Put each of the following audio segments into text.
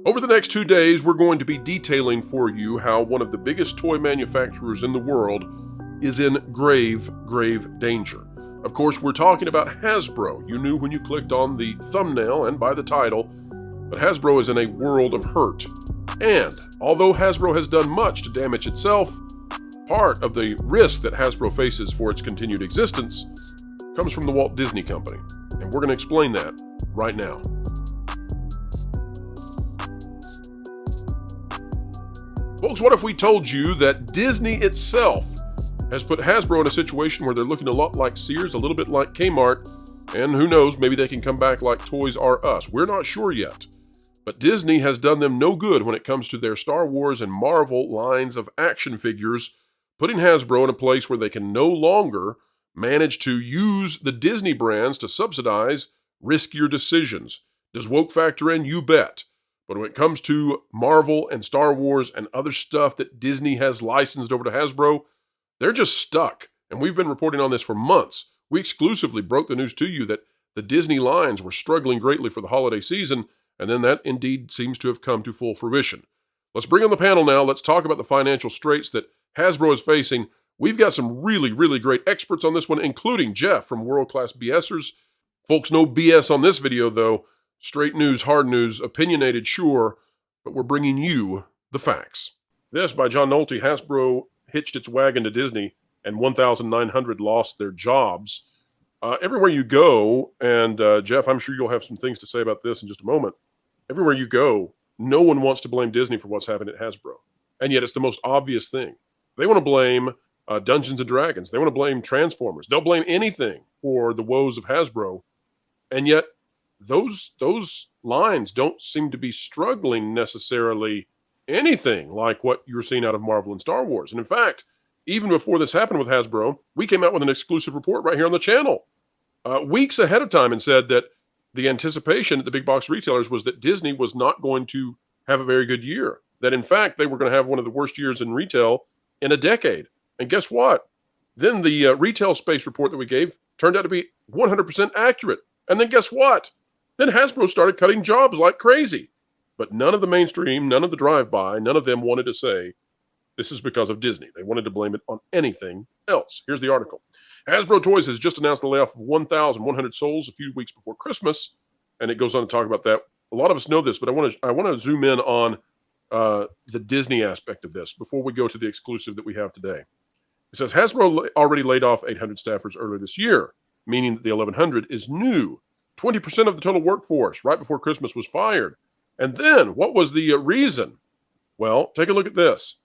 Over the next 2 days, we're going to be detailing for you how one of the biggest toy manufacturers in the world is in grave danger. Of course, we're talking about Hasbro. You knew when you clicked on the thumbnail and by the title, but Hasbro is in a world of hurt. And although Hasbro has done much to damage itself, part of the risk that Hasbro faces for its continued existence comes from the Walt Disney Company. And we're going to explain that right now. Folks, what if we told you that Disney itself has put Hasbro in a situation where they're looking a lot like Sears, a little bit like Kmart, and who knows, maybe they can come back like Toys R Us. We're not sure yet. But Disney has done them no good when it comes to their Star Wars and Marvel lines of action figures, putting Hasbro in a place where they can no longer manage to use the Disney brands to subsidize riskier decisions. Does woke factor in? You bet. But when it comes to Marvel and Star Wars and other stuff that Disney has licensed over to Hasbro, they're just stuck. And we've been reporting on this for months. We exclusively broke the news to you that the Disney lines were struggling greatly for the holiday season, and then that indeed seems to have come to full fruition. Let's bring on the panel now. Let's talk about the financial straits that Hasbro is facing. We've got some really great experts on this one, including Jeff from World Class BSers. Folks, no BS on this video, though. Straight news, hard news, opinionated, sure, but we're bringing you the facts. This by John Nolte. Hasbro hitched its wagon to Disney, and 1,900 lost their jobs. Everywhere you go, and Jeff, I'm sure you'll have some things to say about this in just a moment. Everywhere you go, no one wants to blame Disney for what's happened at Hasbro. And yet it's the most obvious thing. They want to blame Dungeons & Dragons. They want to blame Transformers. They'll blame anything for the woes of Hasbro. And yet those lines don't seem to be struggling necessarily anything like what you're seeing out of Marvel and Star Wars. And in fact, even before this happened with Hasbro, we came out with an exclusive report right here on the channel weeks ahead of time and said that the anticipation at the big box retailers was that Disney was not going to have a very good year. That in fact, they were going to have one of the worst years in retail in a decade. And guess what? Then the retail space report that we gave turned out to be 100% accurate. And then guess what? Then Hasbro started cutting jobs like crazy. But none of the mainstream, none of the drive-by, none of them wanted to say this is because of Disney. They wanted to blame it on anything else. Here's the article. Hasbro Toys has just announced the layoff of 1,100 souls a few weeks before Christmas. And it goes on to talk about that. A lot of us know this, but I want to zoom in on the Disney aspect of this before we go to the exclusive that we have today. It says Hasbro already laid off 800 staffers earlier this year, meaning that the 1,100 is new. 20% of the total workforce right before Christmas was fired. And then what was the reason? Well, take a look at this.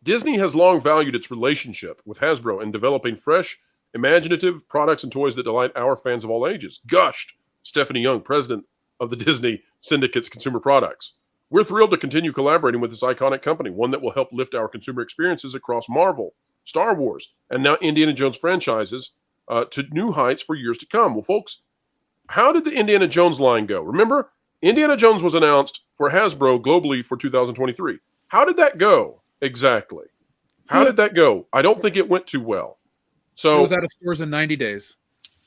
Disney has long valued its relationship with Hasbro in developing fresh, imaginative products and toys that delight our fans of all ages, gushed Stephanie Young, president of the Disney Syndicate's Consumer Products. We're thrilled to continue collaborating with this iconic company, one that will help lift our consumer experiences across Marvel, Star Wars, and now Indiana Jones franchises to new heights for years to come. Well, folks, how did the Indiana Jones line go? Remember, Indiana Jones was announced for Hasbro globally for 2023. How did that go exactly? How did that go? I don't think it went too well. So it was out of stores in 90 days.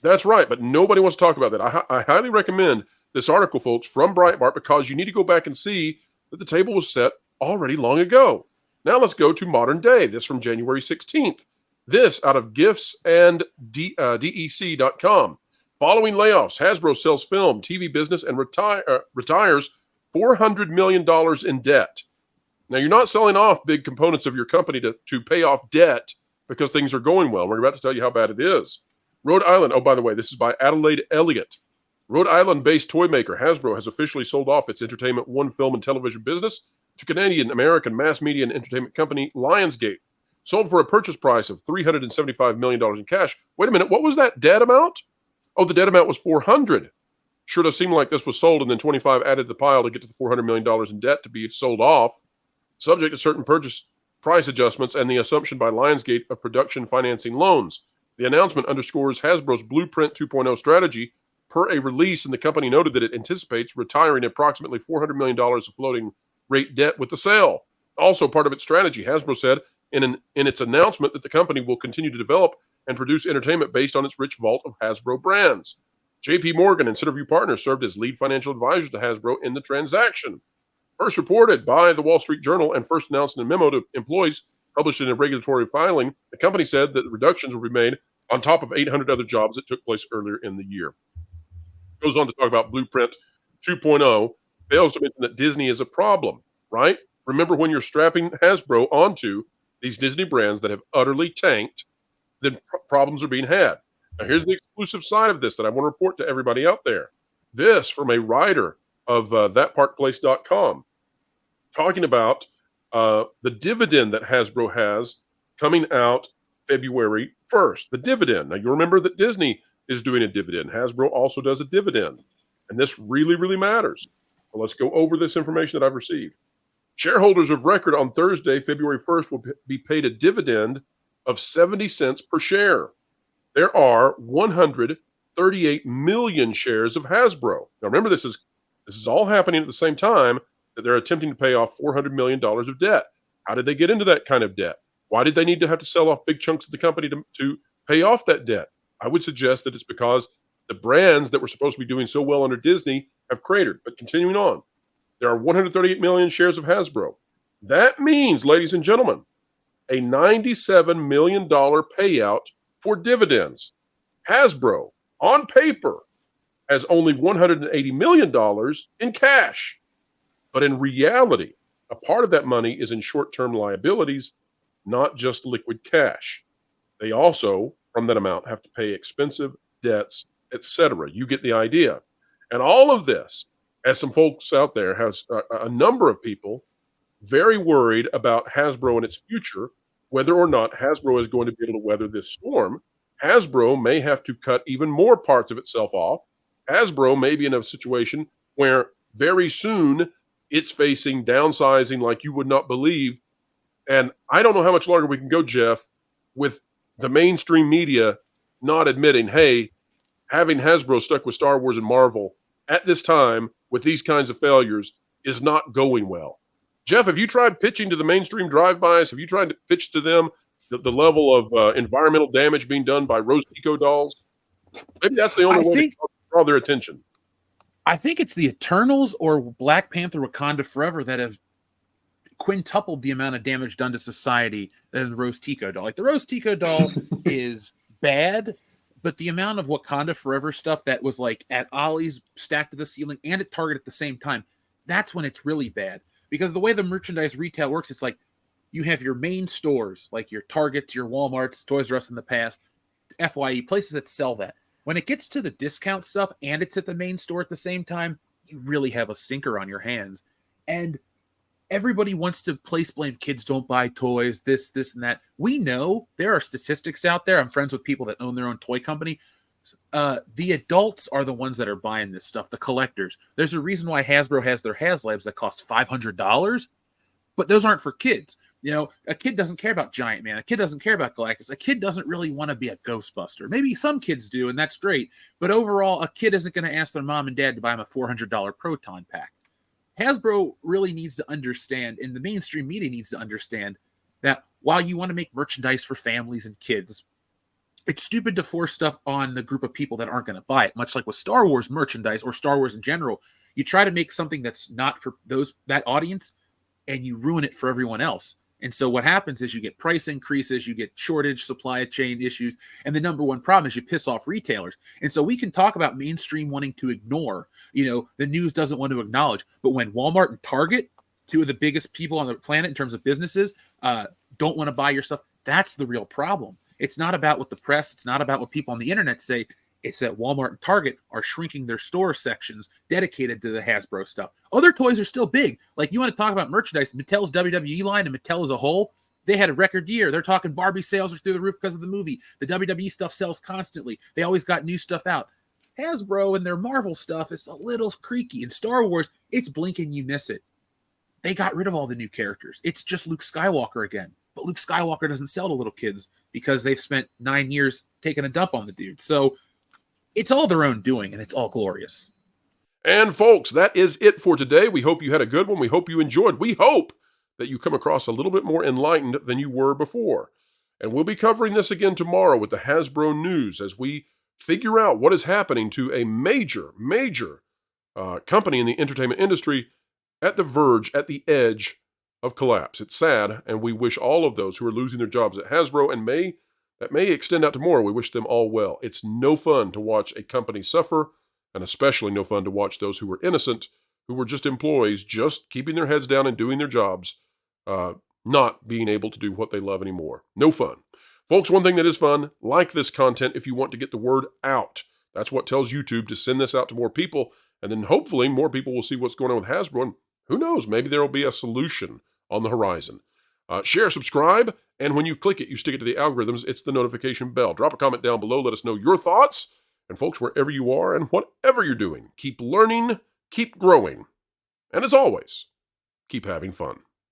That's right, but nobody wants to talk about that. I highly recommend this article, folks, from Breitbart, because you need to go back and see that the table was set already long ago. Now let's go to modern day. This from January 16th. This out of gifts&dec.com. Following layoffs, Hasbro sells film, TV business, and retires $400 million in debt. Now, you're not selling off big components of your company to pay off debt because things are going well. We're about to tell you how bad it is. Rhode Island, oh, by the way, this is by Adelaide Elliott. Rhode Island-based toy maker Hasbro has officially sold off its Entertainment One film and television business to Canadian-American mass media and entertainment company Lionsgate. Sold for a purchase price of $375 million in cash. Wait a minute, what was that debt amount? Oh, the debt amount was $400. Sure does seem like this was sold and then 25 added to the pile to get to the $400 million in debt to be sold off, subject to certain purchase price adjustments and the assumption by Lionsgate of production financing loans. The announcement underscores Hasbro's Blueprint 2.0 strategy. Per a release, and the company noted that it anticipates retiring approximately $400 million of floating rate debt with the sale. Also part of its strategy, Hasbro said in its announcement that the company will continue to develop and produce entertainment based on its rich vault of Hasbro brands. JP Morgan and Centerview Partners served as lead financial advisors to Hasbro in the transaction. First reported by the Wall Street Journal and first announced in a memo to employees published in a regulatory filing, the company said that the reductions will be made on top of 800 other jobs that took place earlier in the year. Goes on to talk about Blueprint 2.0, fails to mention that Disney is a problem, right? Remember when you're strapping Hasbro onto these Disney brands that have utterly tanked, then problems are being had. Now, here's the exclusive side of this that I want to report to everybody out there. This from a writer of thatparkplace.com talking about the dividend that Hasbro has coming out February 1st. The dividend. Now, you remember that Disney is doing a dividend. Hasbro also does a dividend. And this really, really matters. Well, let's go over this information that I've received. Shareholders of record on Thursday, February 1st, will be paid a dividend of 70 cents per share. There are 138 million shares of Hasbro. Now, remember, this is all happening at the same time that they're attempting to pay off $400 million of debt. How did they get into that kind of debt? Why did they need to have to sell off big chunks of the company to pay off that debt? I would suggest that it's because the brands that were supposed to be doing so well under Disney have cratered. But continuing on, there are 138 million shares of Hasbro. That means, ladies and gentlemen, a $97 million payout for dividends. Hasbro, on paper, has only $180 million in cash. But in reality, a part of that money is in short-term liabilities, not just liquid cash. They also, from that amount, have to pay expensive debts, etc. You get the idea. And all of this, as some folks out there, has a number of people very worried about Hasbro and its future, whether or not Hasbro is going to be able to weather this storm. Hasbro may have to cut even more parts of itself off. Hasbro may be in a situation where very soon it's facing downsizing like you would not believe. And I don't know how much longer we can go, Jeff, with the mainstream media not admitting, hey, having Hasbro stuck with Star Wars and Marvel at this time with these kinds of failures is not going well. Jeff, have you tried pitching to the mainstream drive-bys? Have you tried to pitch to them the level of environmental damage being done by Rose Tico dolls? Maybe that's the only way to draw their attention. I think it's the Eternals or Black Panther Wakanda Forever that have quintupled the amount of damage done to society than the Rose Tico doll. Like, the Rose Tico doll is bad, but the amount of Wakanda Forever stuff that was like at Ollie's stacked to the ceiling and at Target at the same time, that's when it's really bad. Because the way the merchandise retail works, it's like you have your main stores, like your Targets, your Walmarts, Toys R Us in the past, FYE, places that sell that. When it gets to the discount stuff and it's at the main store at the same time, you really have a stinker on your hands. And everybody wants to place blame. Kids don't buy toys, this, and that. We know there are statistics out there. I'm friends with people that own their own toy company. The adults are the ones that are buying this stuff, the collectors. There's a reason why Hasbro has their HasLabs that cost $500, but those aren't for kids. You know, a kid doesn't care about Giant Man. A kid doesn't care about Galactus. A kid doesn't really want to be a Ghostbuster. Maybe some kids do, and that's great. But overall, a kid isn't going to ask their mom and dad to buy them a $400 Proton pack. Hasbro really needs to understand, and the mainstream media needs to understand, that while you want to make merchandise for families and kids, it's stupid to force stuff on the group of people that aren't going to buy it. Much like with Star Wars merchandise or Star Wars in general, you try to make something that's not for that audience, and you ruin it for everyone else. And so what happens is you get price increases, you get shortage, supply chain issues, and the number one problem is you piss off retailers. And so we can talk about mainstream wanting to ignore, the news doesn't want to acknowledge. But when Walmart and Target, two of the biggest people on the planet in terms of businesses, don't want to buy your stuff, that's the real problem. It's not about what the press, it's not about what people on the internet say. It's that Walmart and Target are shrinking their store sections dedicated to the Hasbro stuff. Other toys are still big. Like, you want to talk about merchandise, Mattel's WWE line and Mattel as a whole, they had a record year. They're talking Barbie sales are through the roof because of the movie. The WWE stuff sells constantly. They always got new stuff out. Hasbro and their Marvel stuff is a little creaky. In Star Wars, it's blink and you miss it. They got rid of all the new characters. It's just Luke Skywalker again. But Luke Skywalker doesn't sell to little kids because they've spent 9 years taking a dump on the dude. So it's all their own doing, and it's all glorious. And folks, that is it for today. We hope you had a good one. We hope you enjoyed. We hope that you come across a little bit more enlightened than you were before. And we'll be covering this again tomorrow with the Hasbro news as we figure out what is happening to a major company in the entertainment industry at the verge, at the edge of collapse. It's sad, and we wish all of those who are losing their jobs at Hasbro and that may extend out to more. We wish them all well. It's no fun to watch a company suffer, and especially no fun to watch those who were innocent, who were just employees, just keeping their heads down and doing their jobs, not being able to do what they love anymore. No fun. Folks, one thing that is fun, like this content if you want to get the word out. That's what tells YouTube to send this out to more people, and then hopefully more people will see what's going on with Hasbro, and who knows, maybe there will be a solution on the horizon. Share, subscribe, and when you click it, you stick it to the algorithms. It's the notification bell. Drop a comment down below. Let us know your thoughts. And folks, wherever you are and whatever you're doing, keep learning, keep growing, and as always, keep having fun.